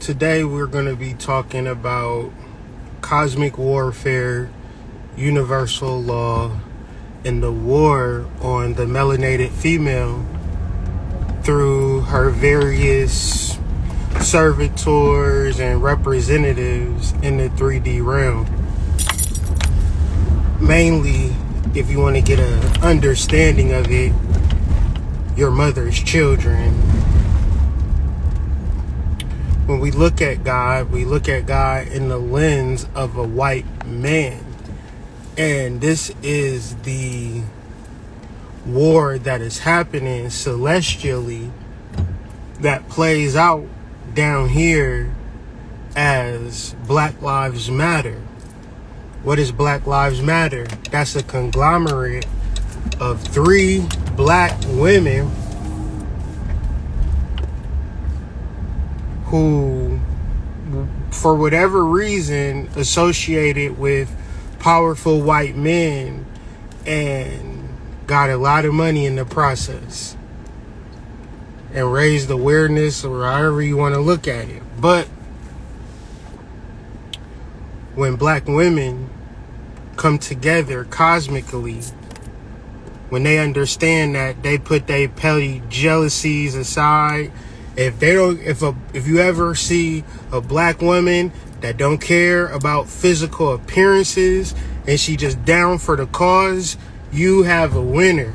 Today we're going to be talking about cosmic warfare, universal law, and the war on the melanated female through her various servitors and representatives in the 3D realm. Mainly, if you want to get an understanding of it, your mother's children. When we look at God in the lens of a white man. And this is the war that is happening celestially that plays out down here as Black Lives Matter. What is Black Lives Matter? That's a conglomerate of 3 black women who, for whatever reason, associated with powerful white men and got a lot of money in the process and raised awareness, or however you want to look at it. But when black women come together cosmically, when they understand that they put their petty jealousies aside, if you ever see a black woman that don't care about physical appearances and she just down for the cause, you have a winner.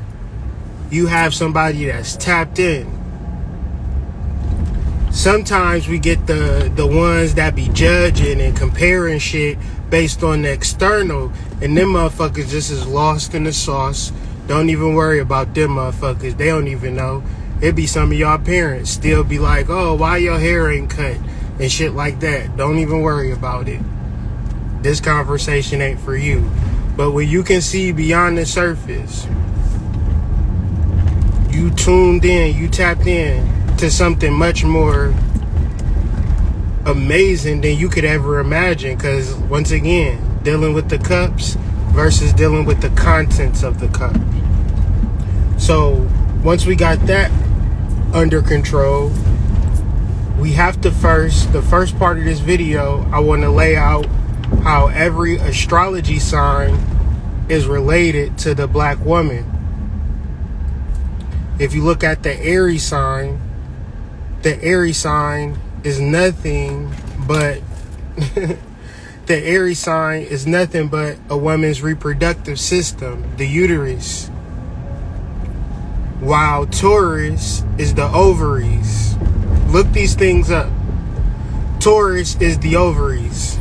You have somebody that's tapped in. Sometimes we get the ones that be judging and comparing shit based on the external, and them motherfuckers just is lost in the sauce. Don't even worry about them motherfuckers. They don't even know. It be some of y'all parents still be like, oh, why your hair ain't cut? And shit like that. Don't even worry about it. This conversation ain't for you. But when you can see beyond the surface, you tuned in, you tapped in to something much more amazing than you could ever imagine. Because once again, dealing with the cups versus dealing with the contents of the cup. So once we got that under control, we have to the first part of this video, I want to lay out how every astrology sign is related to the black woman. If you look at the Aries sign is nothing but the Aries sign is nothing but a woman's reproductive system, the uterus. While Taurus is the ovaries. Look these things up. Taurus is the ovaries.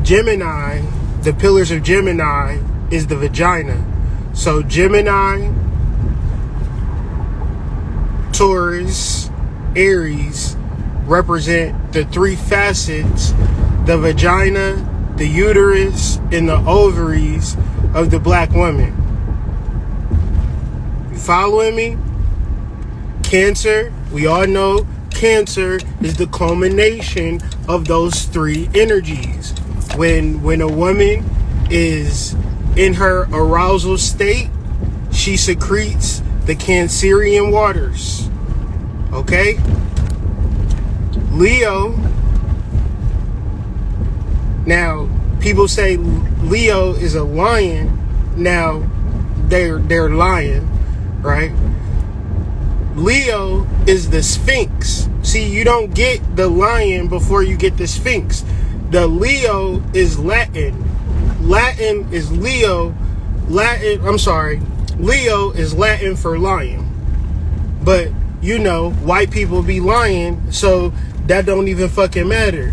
Gemini, the pillars of Gemini, is the vagina. So Gemini, Taurus, Aries represent the 3 facets: the vagina, the uterus, and the ovaries of the black woman. Following me? Cancer, we all know Cancer is the culmination of those 3 energies. When a woman is in her arousal state, she secretes the Cancerian waters. Okay? Leo. Now, people say Leo is a lion. Now, they're lying. Right? Leo is the Sphinx. See, you don't get the lion before you get the Sphinx. The Leo is Latin. Latin is Leo. Leo is Latin for lion. But, you know, white people be lying, so that don't even fucking matter.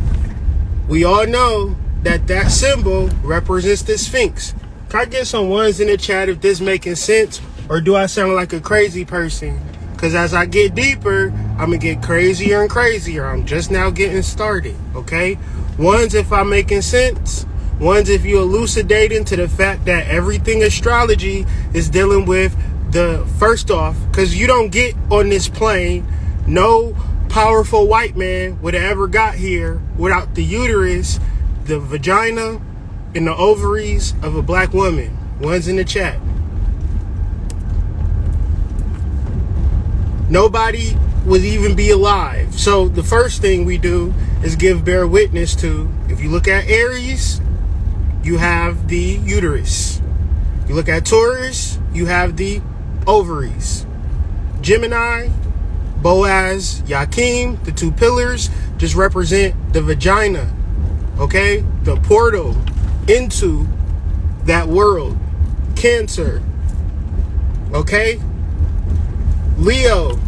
We all know that symbol represents the Sphinx. Can I get some ones in the chat if this making sense? Or do I sound like a crazy person? Because as I get deeper, I'm going to get crazier and crazier. I'm just now getting started, okay? Ones if I'm making sense. Ones if you elucidating to the fact that everything astrology is dealing with the, first off, because you don't get on this plane, no powerful white man would have ever got here without the uterus, the vagina, and the ovaries of a black woman. Ones in the chat. nobody would even be alive. So the first thing we do is bear witness to, if you look at Aries, you have the uterus. You look at Taurus, you have the ovaries. Gemini, Boaz, Yakim, the two pillars, just represent the vagina, okay? The portal into that world. Cancer, okay? Leo,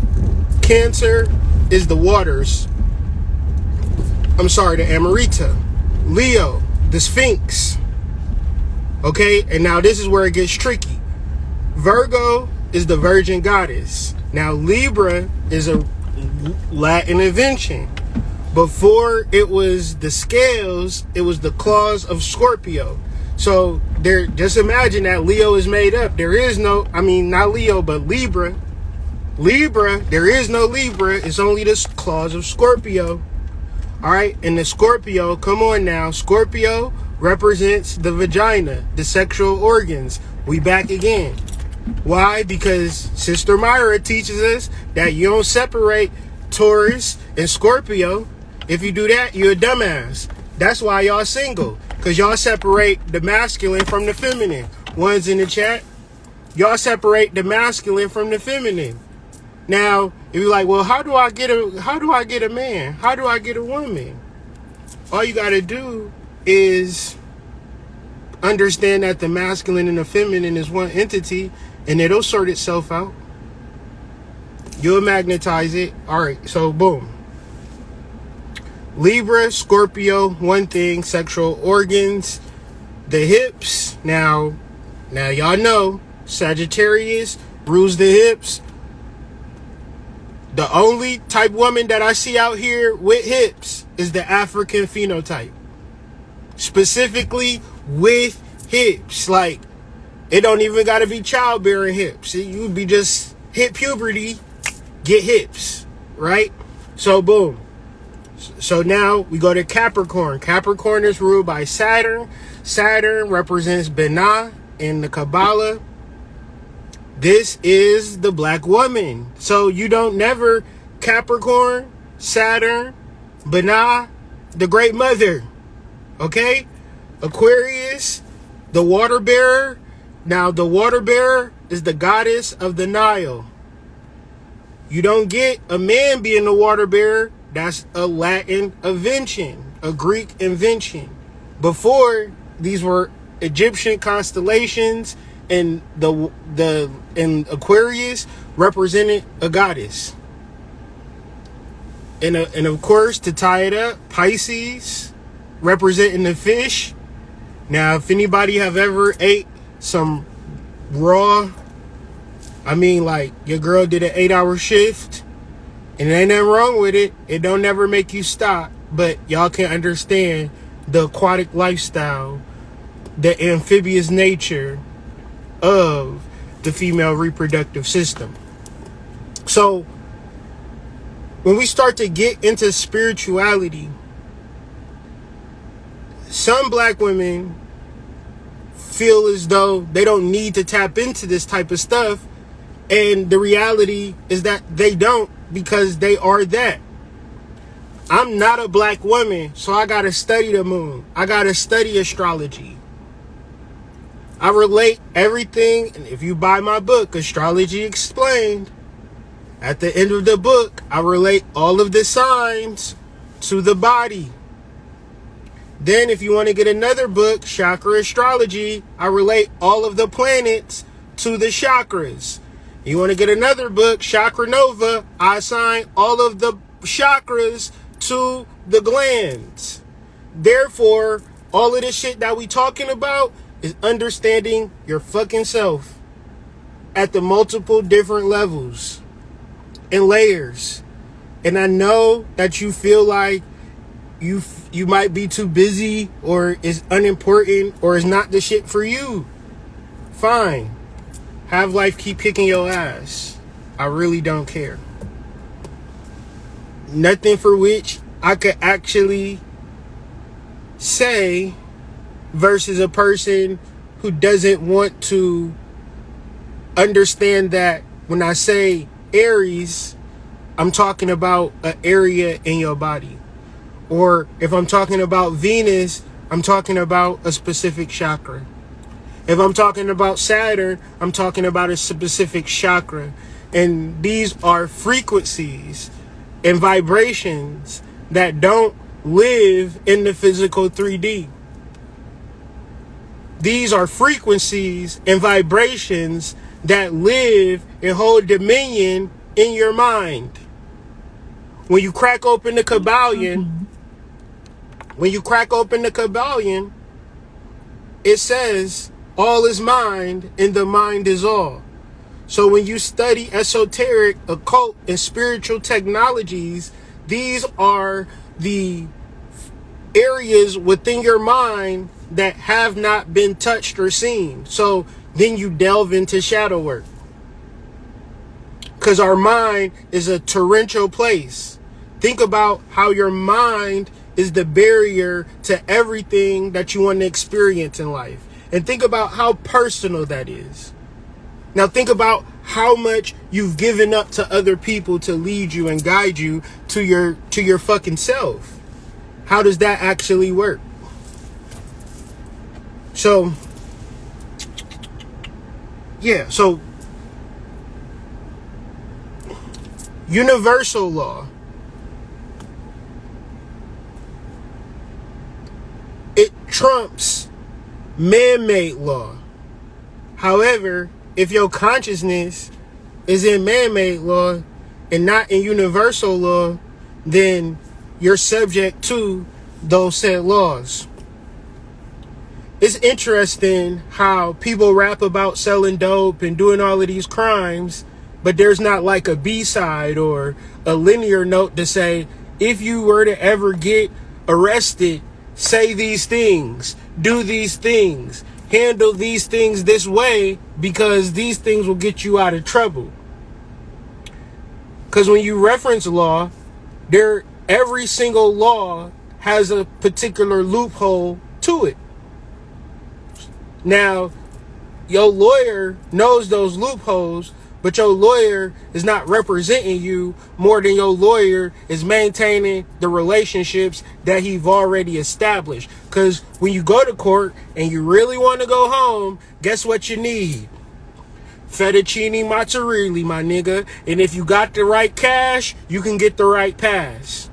Cancer is the waters. I'm sorry, the Amarita. Leo, the Sphinx, okay? And now this is where it gets tricky. Virgo is the virgin goddess. Now Libra is a Latin invention. Before it was the scales, it was the claws of Scorpio. So there, just imagine that Leo is made up. There is no, I mean, not Leo, but Libra. Libra, there is no Libra. It's only the claws of Scorpio. All right. And the Scorpio, come on now. Scorpio represents the vagina, the sexual organs. We back again. Why? Because Sister Myra teaches us that you don't separate Taurus and Scorpio. If you do that, you're a dumbass. That's why y'all single. Because y'all separate the masculine from the feminine. One's in the chat. Y'all separate the masculine from the feminine. Now, if you're like, well, how do I get a man? How do I get a woman? All you got to do is understand that the masculine and the feminine is one entity, and it'll sort itself out. You'll magnetize it. All right, so boom. Libra, Scorpio, one thing, sexual organs, the hips. Now y'all know Sagittarius rules the hips. The only type woman that I see out here with hips is the African phenotype. Specifically with hips. Like, it don't even got to be childbearing hips. You would be just hit puberty, get hips, right? So boom. So now we go to Capricorn. Capricorn is ruled by Saturn. Saturn represents Binah in the Kabbalah. This is the black woman. So you don't never Capricorn, Saturn, Binah, the great mother. Okay? Aquarius, the water bearer. Now the water bearer is the goddess of the Nile. You don't get a man being the water bearer. That's a Latin invention, a Greek invention. Before, these were Egyptian constellations, and and Aquarius represented a goddess. And of course, to tie it up, Pisces representing the fish. Now, if anybody have ever ate some raw, I mean, like, your girl did an 8-hour shift, and there ain't nothing wrong with it. It don't never make you stop. But y'all can understand the aquatic lifestyle, the amphibious nature of the female reproductive system. So when we start to get into spirituality, some black women feel as though they don't need to tap into this type of stuff. And the reality is that they don't, because they are that. I'm not a black woman, so I gotta study the moon. I gotta study astrology. I relate everything, and if you buy my book, Astrology Explained, at the end of the book, I relate all of the signs to the body. Then if you want to get another book, Chakra Astrology, I relate all of the planets to the chakras. You want to get another book, Chakra Nova, I assign all of the chakras to the glands. Therefore, all of this shit that we talking about is understanding your fucking self at the multiple different levels and layers. And I know that you feel like you might be too busy, or is unimportant, or is not the shit for you. Fine. Have life keep kicking your ass. I really don't care. Nothing for which I could actually say versus a person who doesn't want to understand that when I say Aries, I'm talking about an area in your body. Or if I'm talking about Venus, I'm talking about a specific chakra. If I'm talking about Saturn, I'm talking about a specific chakra. And these are frequencies and vibrations that don't live in the physical 3D. These are frequencies and vibrations that live and hold dominion in your mind. When you crack open the Cabalion, it says, all is mind and the mind is all. So when you study esoteric, occult, and spiritual technologies, these are the areas within your mind that have not been touched or seen. So then you delve into shadow work. Because our mind is a torrential place. Think about how your mind is the barrier to everything that you want to experience in life. And think about how personal that is. Now think about how much you've given up to other people to lead you and guide you to your fucking self. How does that actually work? So, yeah, so universal law, it trumps man-made law. However, if your consciousness is in man-made law and not in universal law, then you're subject to those said laws. It's interesting how people rap about selling dope and doing all of these crimes, but there's not like a B-side or a linear note to say, if you were to ever get arrested, say these things, do these things, handle these things this way, because these things will get you out of trouble. Because when you reference law, every single law has a particular loophole to it. Now, your lawyer knows those loopholes, but your lawyer is not representing you more than your lawyer is maintaining the relationships that he's already established. Because when you go to court and you really want to go home, guess what you need? Fettuccine mozzarella, my nigga. And if you got the right cash, you can get the right pass.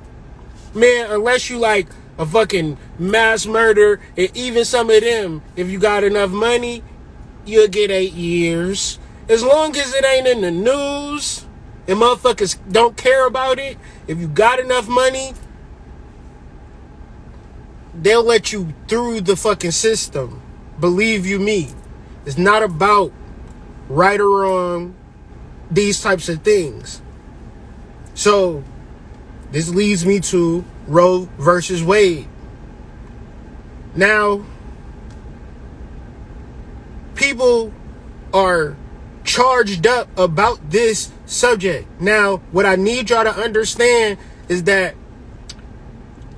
Man, unless you like a fucking mass murder, and even some of them, if you got enough money, you'll get 8 years. As long as it ain't in the news and motherfuckers don't care about it, if you got enough money, they'll let you through the fucking system. Believe you me. It's not about right or wrong, these types of things. So, this leads me to Roe versus Wade. Now, people are charged up about this subject. Now, what I need y'all to understand is that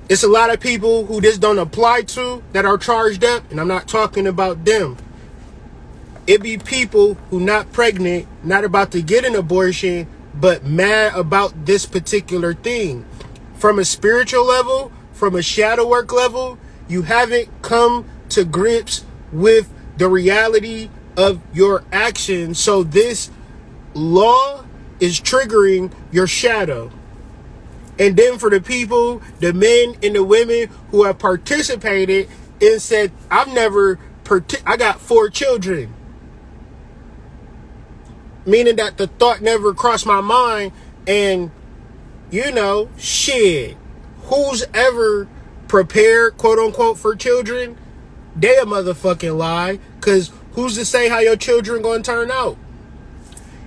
it's a lot of people who this don't apply to that are charged up, and I'm not talking about them. It be people who not pregnant, not about to get an abortion, but mad about this particular thing. From a spiritual level, from a shadow work level, you haven't come to grips with the reality of your actions. So this law is triggering your shadow. And then for the people, the men and the women who have participated and said, I got 4 children. Meaning that the thought never crossed my mind. And, you know, shit, who's ever prepared, quote unquote, for children? They a motherfucking lie. Because who's to say how your children gonna turn out?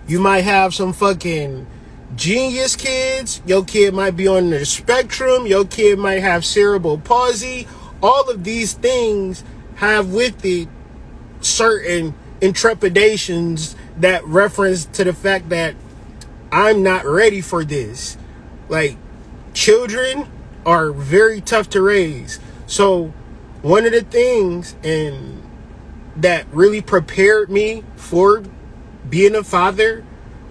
You might have some fucking genius kids. Your kid might be on the spectrum. Your kid might have cerebral palsy. All of these things have with it certain intrepidations that reference to the fact that I'm not ready for this. Like, children are very tough to raise. So one of the things that really prepared me for being a father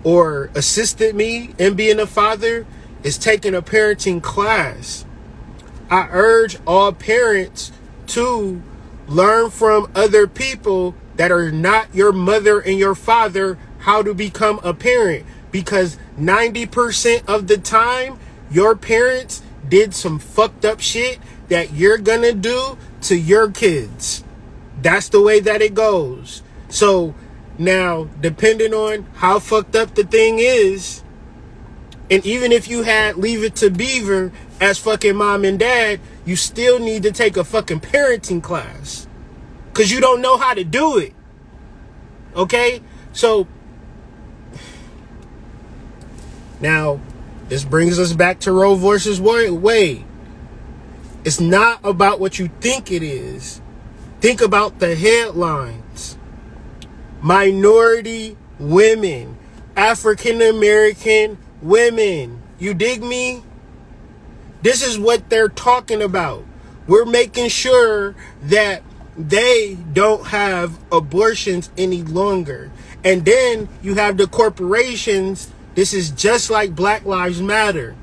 or assisted me in being a father is taking a parenting class. I urge all parents to learn from other people that are not your mother and your father how to become a parent, because 90% of the time your parents did some fucked up shit that you're gonna do to your kids. That's the way that it goes. So now, depending on how fucked up the thing is, and even if you had Leave It to Beaver as fucking mom and dad, you still need to take a fucking parenting class, because you don't know how to do it. Okay? So now this brings us back to Roe versus Wade. It's not about what you think it is. Think about the headlines. Minority women, African American women. You dig me? This is what they're talking about. We're making sure that they don't have abortions any longer. And then you have the corporations. This is just like Black Lives Matter.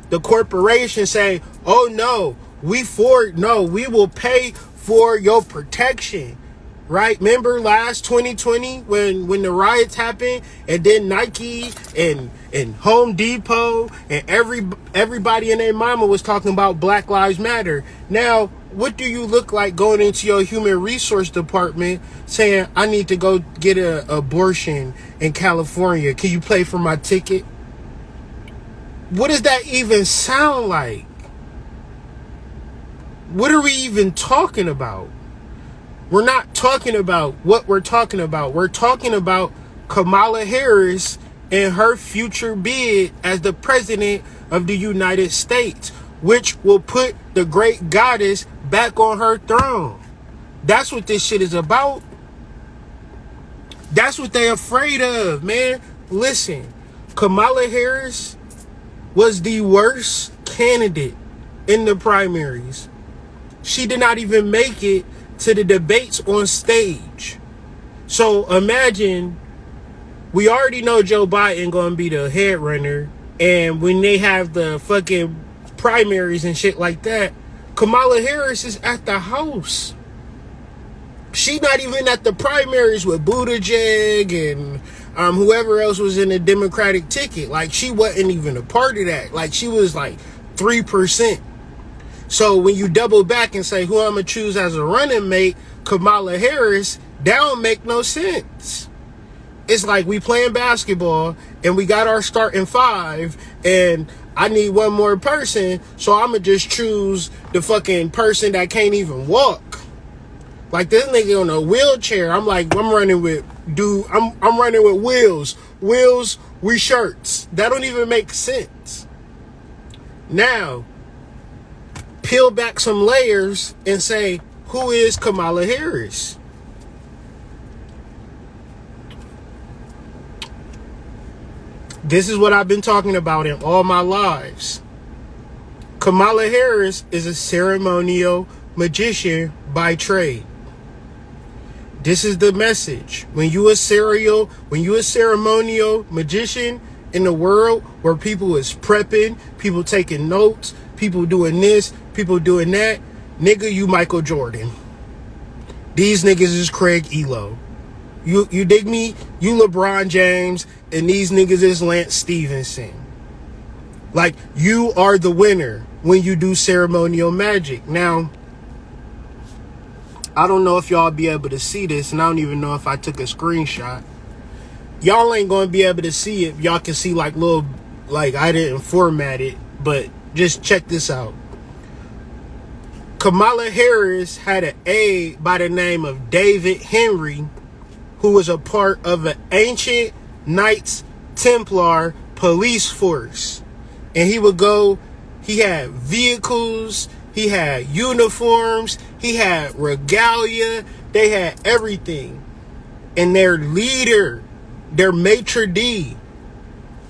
The corporations say, oh no, we will pay for your protection. Right? Remember last 2020 when the riots happened, and then Nike and Home Depot and everybody and their mama was talking about Black Lives Matter. Now, what do you look like going into your human resource department saying, I need to go get an abortion in California? Can you pay for my ticket? What does that even sound like? What are we even talking about? We're not talking about what we're talking about. We're talking about Kamala Harris and her future bid as the president of the United States, which will put the great goddess back on her throne. That's what this shit is about. That's what they're afraid of, man. Listen, Kamala Harris was the worst candidate in the primaries. She did not even make it to the debates on stage. So imagine, we already know Joe Biden gonna be the head runner, and when they have the fucking primaries and shit like that, Kamala Harris is at the house. She's not even at the primaries with Buttigieg and whoever else was in the Democratic ticket. Like, she wasn't even a part of that. Like, she was like 3%. So when you double back and say who I'm going to choose as a running mate, Kamala Harris, that don't make no sense. It's like we playing basketball and we got our starting five and I need one more person, so I'm going to just choose the fucking person that can't even walk. Like this nigga on a wheelchair. I'm like, I'm running with wheels. Wheels, we shirts. That don't even make sense. Now, peel back some layers and say, who is Kamala Harris? This is what I've been talking about in all my lives. Kamala Harris is a ceremonial magician by trade. This is the message. When you a ceremonial magician in the world where people is prepping, people taking notes, people doing this, people doing that, nigga, you Michael Jordan. These niggas is Craig Elo. You dig me? You LeBron James, and these niggas is Lance Stevenson. Like, you are the winner when you do ceremonial magic. Now, I don't know if y'all be able to see this, and I don't even know if I took a screenshot. Y'all ain't gonna be able to see it. Y'all can see like little, like I didn't format it, but just check this out. Kamala Harris had an aide by the name of David Henry, who was a part of an ancient Knights Templar police force. And he had vehicles, he had uniforms, he had regalia, they had everything. And their leader, their maitre d',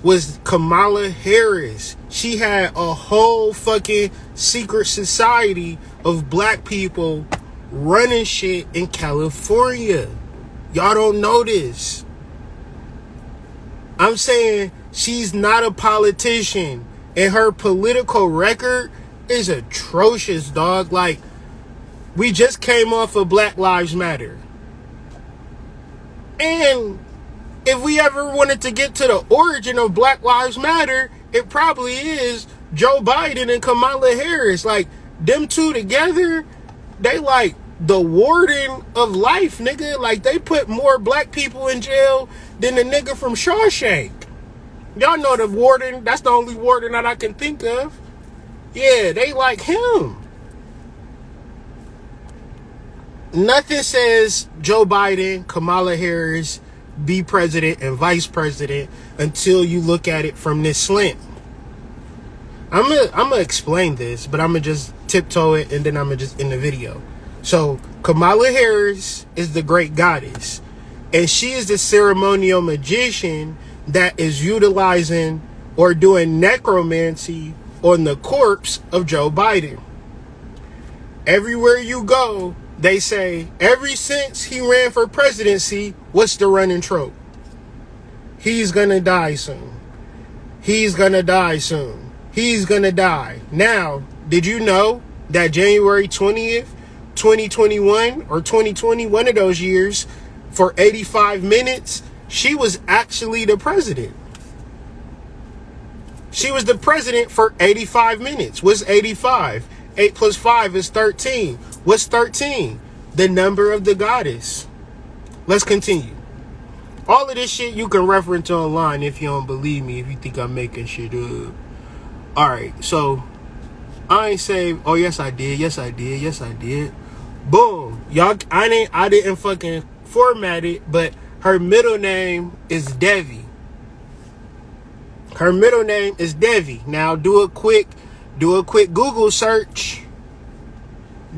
was Kamala Harris. She had a whole fucking secret society of black people running shit in California. Y'all don't know this. I'm saying she's not a politician, and her political record is atrocious, dog. Like, we just came off of Black Lives Matter. And if we ever wanted to get to the origin of Black Lives Matter, it probably is Joe Biden and Kamala Harris. Like, them two together, they like the warden of life, nigga. Like, they put more black people in jail than the nigga from Shawshank. Y'all know the warden. That's the only warden that I can think of. Yeah, they like him. Nothing says Joe Biden, Kamala Harris, be president and vice president until you look at it from this slant. I'm gonna explain this, but I'm gonna just tiptoe it and then I'm gonna just end the video. So Kamala Harris is the great goddess, and she is the ceremonial magician that is utilizing or doing necromancy on the corpse of Joe Biden. Everywhere you go, they say, ever since he ran for presidency, what's the running trope? He's gonna die soon. He's gonna die soon. He's gonna die. Now, did you know that January 20th, 2021 or 2020, one of those years, for 85 minutes, she was actually the president. She was the president for 85 minutes. What's 85? 8 plus 5 is 13. What's 13? The number of the goddess. Let's continue. All of this shit you can reference online if you don't believe me, if you think I'm making shit up. Alright, so I ain't say, oh yes I did, yes I did, yes I did. Boom. Y'all, I didn't fucking format it, but her middle name is Devi. Her middle name is Devi. Now do a quick Google search.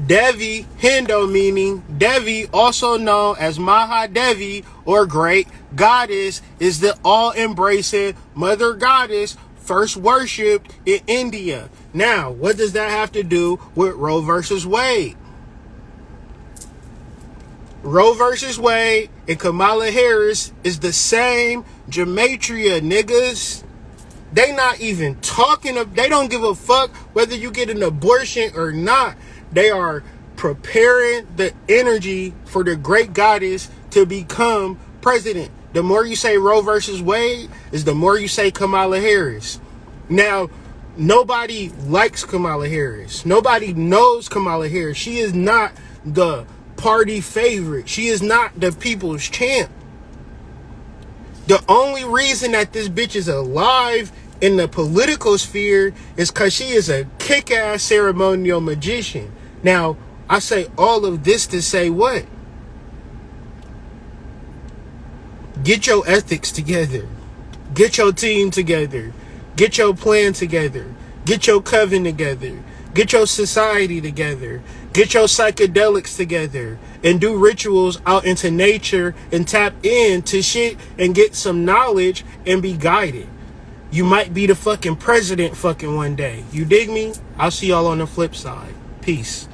Devi, Hindu meaning Devi, also known as Mahadevi or Great Goddess, is the all-embracing mother goddess first worshipped in India. Now, what does that have to do with Roe Vs Wade? Roe Vs Wade and Kamala Harris is the same gematria, niggas. They not even talking of, they don't give a fuck whether you get an abortion or not. They are preparing the energy for the great goddess to become president. The more you say Roe versus Wade is the more you say Kamala Harris. Now, nobody likes Kamala Harris. Nobody knows Kamala Harris. She is not the party favorite. She is not the people's champ. The only reason that this bitch is alive in the political sphere is because she is a kick-ass ceremonial magician. Now, I say all of this to say what? Get your ethics together. Get your team together. Get your plan together. Get your coven together. Get your society together. Get your psychedelics together. And do rituals out into nature and tap into shit and get some knowledge and be guided. You might be the fucking president fucking one day. You dig me? I'll see y'all on the flip side. Peace.